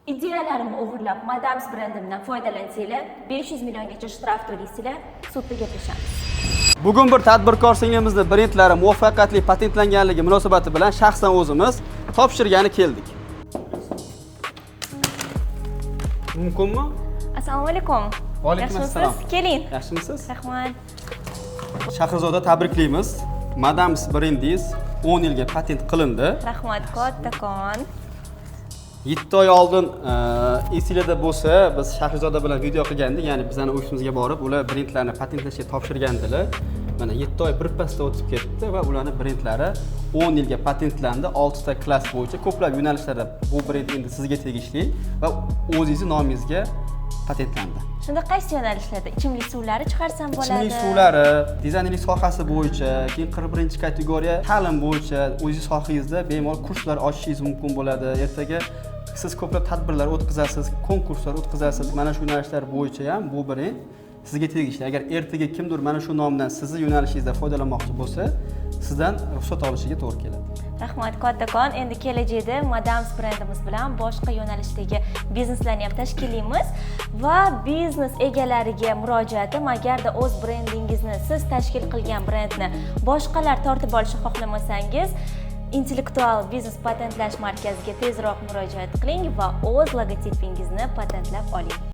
Ideyalarimni o'g'irlab, Madams brendimdan foydalansanglar, 500 milliongacha shtraf to'laysizlar, sudda gaplashamiz. Bugun bir tadbirkor singlimizni brendlari muvaffaqiyatli patentlanganligi munosabati bilan shaxsan o'zimiz topshirgani keldik. Mumkinmi? Assalomu alaykum. Va alaykum assalom. Keling. Yaxshimisiz? Rahmat. Shahrizoda tabriklaymiz. Madams brendingiz 10 yilga patent qilindi. Rahmat kattakon. 7 oy oldin esingizda bo'lsa, biz Shahrizoda bilan video qilgandik, ya'ni bizning ofisimizga borib, ular brendlarni patentlashga topshirgandilar. Mana 7 oy birpasda o'tib ketdi va ularning brendlari 10 yilga patentlandi. 6 ta klass bo'yicha ko'plab yo'nalishlarda bu brend endi sizga tegishli va o'zingizning nomingizga patentlandi. Shunda qaysi yo'nalishlarda ichimlik suvlari chiqarsam bo'ladi? Ichimlik suvlari, dizaynerlik sohasi bo'yicha, keyin 41-kategoriya ta'lim bo'yicha o'zingiz sohangizda bemalol kurslar ochishingiz mumkin bo'ladi. Ertaga siz ko'plab tadbirlar o'tkazasiz, konkurslar o'tkazasiz. Mana shu yo'nalishlar bo'yicha ham bu brend sizga tegishli. Agar ertaga kimdir mana shu nomdan sizning yo'nalishingizda foydalanmoqchi bo'lsa, sizdan ruxsat olishiga to'g'ri keladi. Rahmat kattakon. Endi kelajakda Madams brendimiz bilan boshqa yo'nalishdagi bizneslarni ham tashkillaymiz va biznes egalariga murojaatim, agarda o'z brendingizni, siz tashkil qilgan brendni boshqalar tortib olishni xohlamasangiz, Intellektual biznes patentlash markaziga tezroq murojaat qiling va o'z logotipingizni patentlab oling.